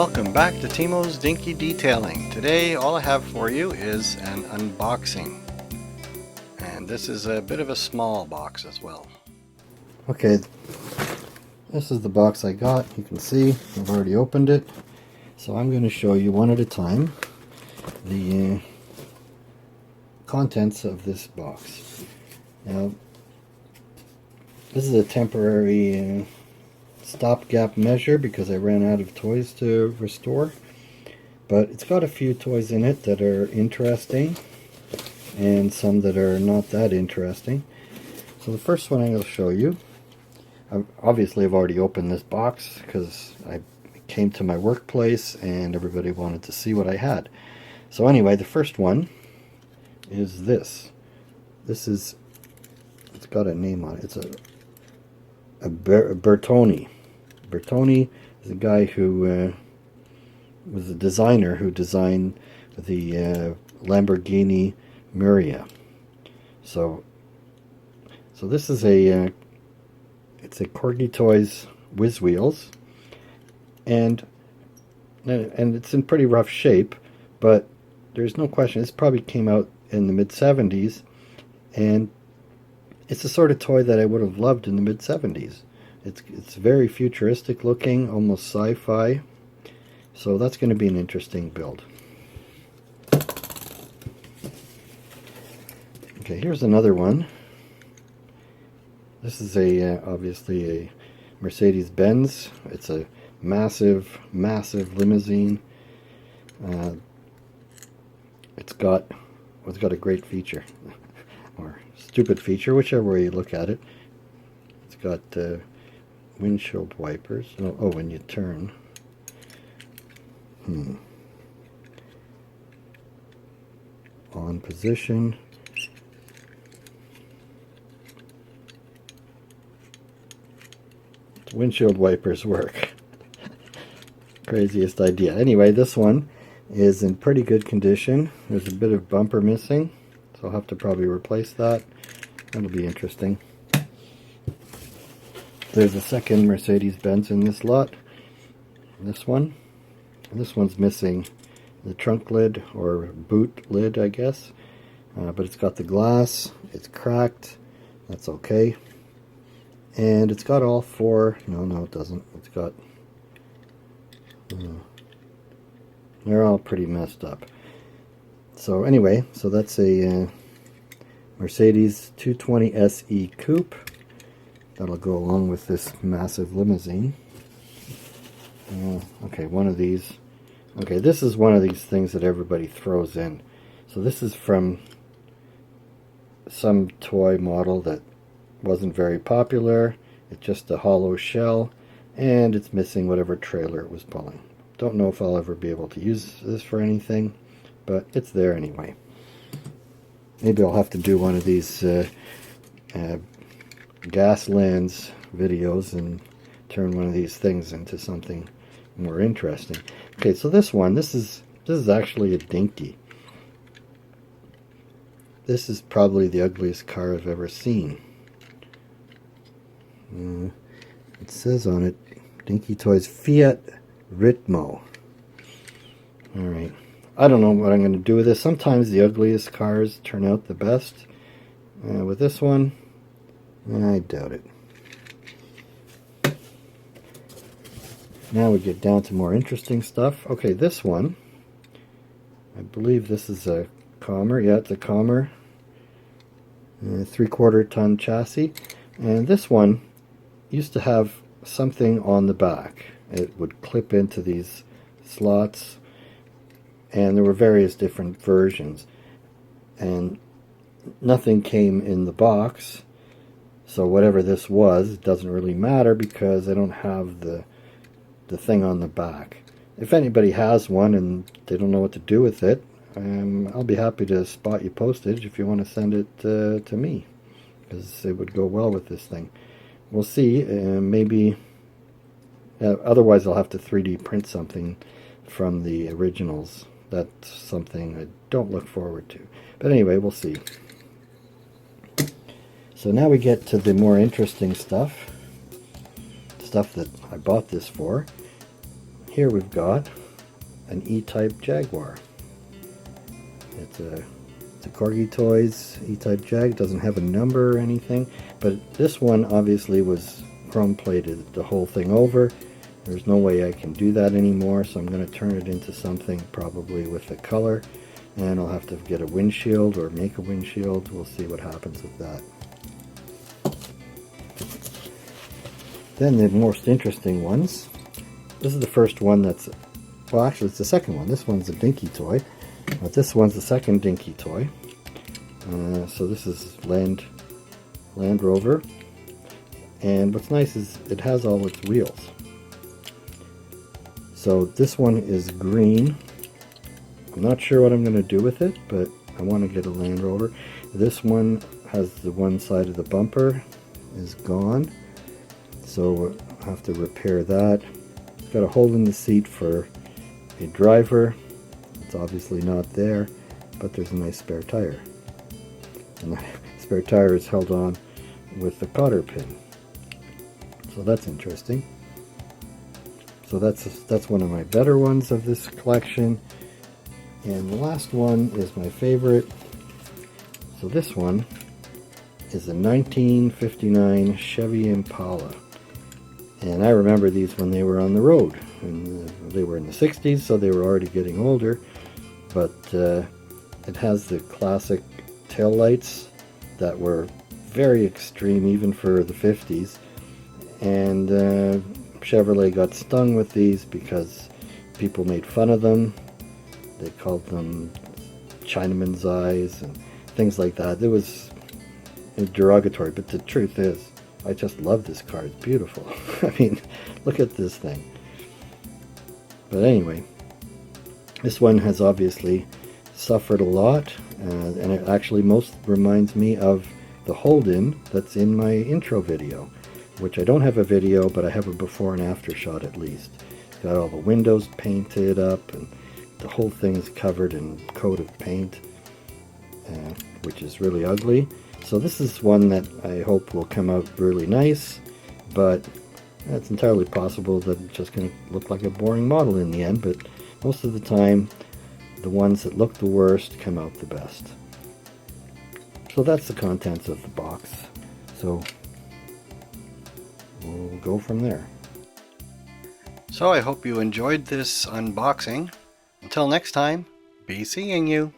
welcome back to Timo's Dinky Detailing. Today all I have for you is an unboxing, and this is a bit of a small box as well. Okay, this is the box I got. You can see I've already opened it, so I'm going to show you one at a time the contents of this box. Now, this is a temporary stopgap measure because I ran out of toys to restore, but it's got a few toys in it that are interesting and some that are not that interesting. So the first one I'm going to show you, obviously I've already opened this box because I came to my workplace and everybody wanted to see what I had. So anyway, the first one is this. It's got a name on it. It's a Bertoni. Bertoni is a guy who was a designer who designed the Lamborghini Miura. So this is it's a Corgi Toys Whiz Wheels, and it's in pretty rough shape, but there's no question this probably came out in the mid-70s, and it's the sort of toy that I would have loved in the mid-70s. It's very futuristic looking, almost sci-fi. So that's going to be an interesting build. Okay, here's another one. This is obviously a Mercedes-Benz. It's a massive limousine. It's got a great feature, or stupid feature, whichever way you look at it. It's got windshield wipers. Oh, when you turn. On position. Windshield wipers work. Craziest idea. Anyway, this one is in pretty good condition. There's a bit of bumper missing, so I'll have to probably replace that. That'll be interesting. There's a second Mercedes-Benz in this lot. This one. And this one's missing the trunk lid, or boot lid, I guess. But it's got the glass. It's cracked. That's okay. And it's got all four. No, it doesn't. It's got. They're all pretty messed up. So anyway, so that's a Mercedes 220 SE Coupe. That'll go along with this massive limousine. Okay, one of these. Okay, this is one of these things that everybody throws in. So this is from some toy model that wasn't very popular. It's just a hollow shell, and it's missing whatever trailer it was pulling. Don't know if I'll ever be able to use this for anything, but it's there anyway. Maybe I'll have to do one of these Gaslands videos and turn one of these things into something more interesting. Okay, so this is actually a Dinky. This is probably the ugliest car I've ever seen. It says on it, Dinky Toys Fiat Ritmo. Alright, I don't know what I'm going to do with this. Sometimes the ugliest cars turn out the best. With this one, I doubt it. Now we get down to more interesting stuff. Okay, this one, I believe this is a Commer. Yeah, it's a Commer 3/4 ton chassis. And this one used to have something on the back. It would clip into these slots, and there were various different versions. And nothing came in the box. So whatever this was, it doesn't really matter because I don't have the thing on the back. If anybody has one and they don't know what to do with it, I'll be happy to spot you postage if you want to send it to me, because it would go well with this thing. We'll see. Maybe otherwise I'll have to 3D print something from the originals. That's something I don't look forward to. But anyway, we'll see. So now we get to the more interesting stuff that I bought this for. here we've got an E-Type Jaguar. It's a Corgi Toys E-Type Jag. Doesn't have a number or anything, but this one obviously was chrome plated the whole thing over. There's no way I can do that anymore, so I'm going to turn it into something probably with a color, and I'll have to get a windshield or make a windshield. We'll see what happens with that. Then the most interesting ones. This is the first one that's, well actually it's the second one. This one's a Dinky toy, but this one's the second Dinky toy. So this is Land Rover, and what's nice is it has all its wheels. So this one is green. I'm not sure what I'm going to do with it, but I want to get a Land Rover. This one has the one side of the bumper is gone, so I'll have to repair that. It's got a hole in the seat for a driver. It's obviously not there, but there's a nice spare tire. And the spare tire is held on with a cotter pin. So that's interesting. So that's one of my better ones of this collection. And the last one is my favorite. So this one is a 1959 Chevy Impala. And I remember these when they were on the road. And they were in the 60s, so they were already getting older. But it has the classic tail lights that were very extreme even for the 50s. And Chevrolet got stung with these because people made fun of them. They called them Chinaman's eyes and things like that. It was derogatory, but the truth is, I just love this car. It's beautiful. I mean, look at this thing. But anyway, this one has obviously suffered a lot, and it actually most reminds me of the Holden that's in my intro video, which I don't have a video, but I have a before and after shot at least. It's got all the windows painted up, and the whole thing is covered in a coat of paint, which is really ugly. So this is one that I hope will come out really nice, but it's entirely possible that it's just going to look like a boring model in the end, but most of the time, the ones that look the worst come out the best. So that's the contents of the box. So we'll go from there. So I hope you enjoyed this unboxing. Until next time, be seeing you.